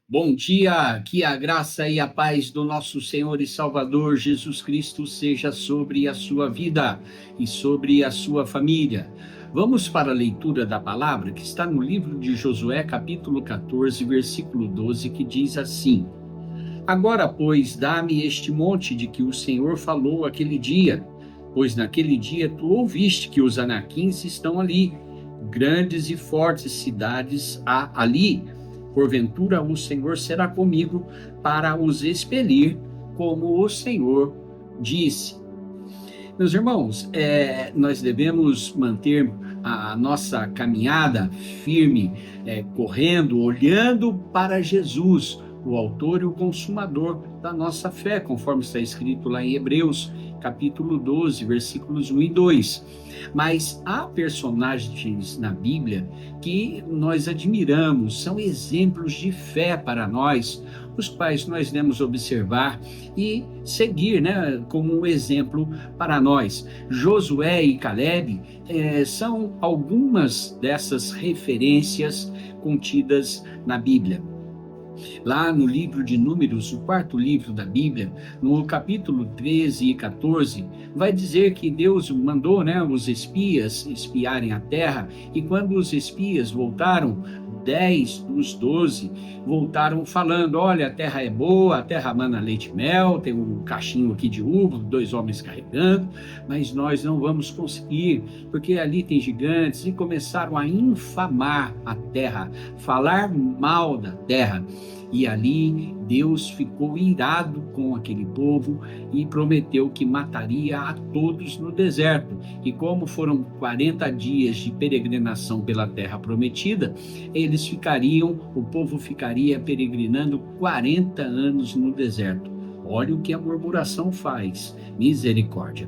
Bom dia, que a graça e a paz do nosso Senhor e Salvador Jesus Cristo seja sobre a sua vida e sobre a sua família. Vamos para a leitura da palavra que está no livro de Josué, capítulo 14, versículo 12, que diz assim: Agora, pois, dá-me este monte de que o Senhor falou aquele dia, pois naquele dia tu ouviste que os anaquins estão ali, grandes e fortes cidades há ali. Porventura o Senhor será comigo para os expelir, como o Senhor disse. Meus irmãos, nós devemos manter a nossa caminhada firme, correndo, olhando para Jesus, o autor e o consumador da nossa fé, conforme está escrito lá em Hebreus, capítulo 12, versículos 1 e 2. Mas há personagens na Bíblia que nós admiramos, são exemplos de fé para nós, os quais nós devemos observar e seguir, como um exemplo para nós. Josué e Caleb são algumas dessas referências contidas na Bíblia. Lá no livro de Números, o quarto livro da Bíblia, no capítulo 13 e 14, vai dizer que Deus mandou, os espias espiarem a terra, e quando os espias voltaram, 10 dos 12 voltaram falando: olha, a terra é boa, a terra mana leite e mel, tem um cachinho aqui de uva, 2 homens carregando, mas nós não vamos conseguir, porque ali tem gigantes. E começaram a infamar a terra, falar mal da terra. E ali Deus ficou irado com aquele povo e prometeu que mataria a todos no deserto. E como foram 40 dias de peregrinação pela terra prometida, o povo ficaria peregrinando 40 anos no deserto. Olha o que a murmuração faz, misericórdia.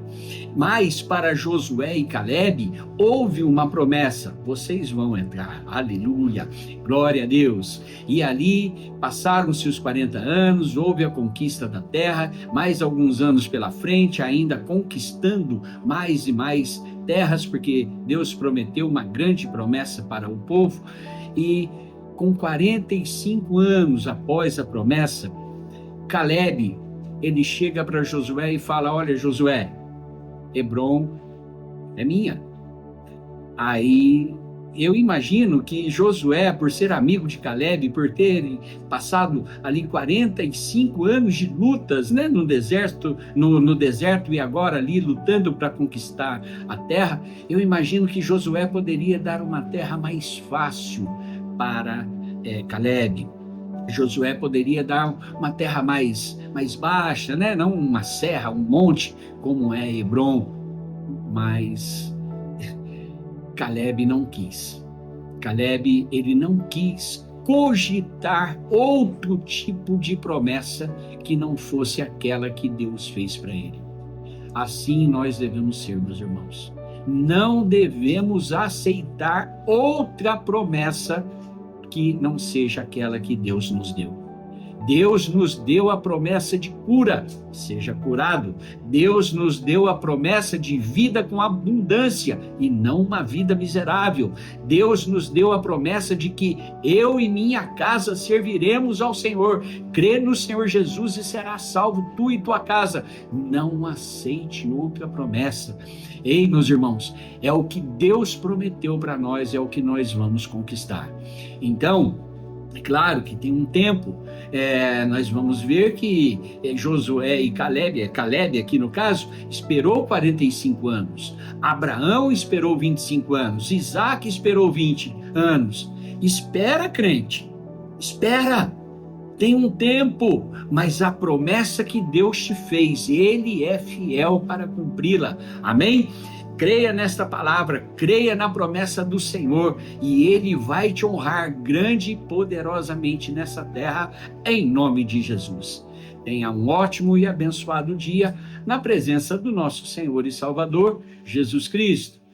Mas para Josué e Caleb houve uma promessa: vocês vão entrar, aleluia, glória a Deus. E ali passaram-se os 40 anos, houve a conquista da terra, mais alguns anos pela frente, ainda conquistando mais e mais terras, porque Deus prometeu uma grande promessa para o povo. E com 45 anos após a promessa, Caleb, ele chega para Josué e fala: olha, Josué, Hebrom é minha. Aí eu imagino que Josué, por ser amigo de Caleb, por ter passado ali 45 anos de lutas, no deserto, no deserto, e agora ali lutando para conquistar a terra, eu imagino que Josué poderia dar uma terra mais fácil para Caleb. Josué poderia dar uma terra mais baixa, não uma serra, um monte, como é Hebrom, mas Caleb não quis. Caleb, ele não quis cogitar outro tipo de promessa que não fosse aquela que Deus fez para ele. Assim nós devemos ser, meus irmãos. Não devemos aceitar outra promessa que não seja aquela que Deus nos deu. Deus nos deu a promessa de cura, seja curado. Deus nos deu a promessa de vida com abundância e não uma vida miserável. Deus nos deu a promessa de que eu e minha casa serviremos ao Senhor. Crê no Senhor Jesus e serás salvo, tu e tua casa. Não aceite outra promessa. Ei, meus irmãos, é o que Deus prometeu para nós, é o que nós vamos conquistar. Então, é claro que tem um tempo, nós vamos ver que Josué e Caleb aqui no caso, esperou 45 anos, Abraão esperou 25 anos, Isaac esperou 20 anos. Espera, crente, espera, tem um tempo, mas a promessa que Deus te fez, Ele é fiel para cumpri-la, amém? Creia nesta palavra, creia na promessa do Senhor e Ele vai te honrar grande e poderosamente nessa terra, em nome de Jesus. Tenha um ótimo e abençoado dia na presença do nosso Senhor e Salvador, Jesus Cristo.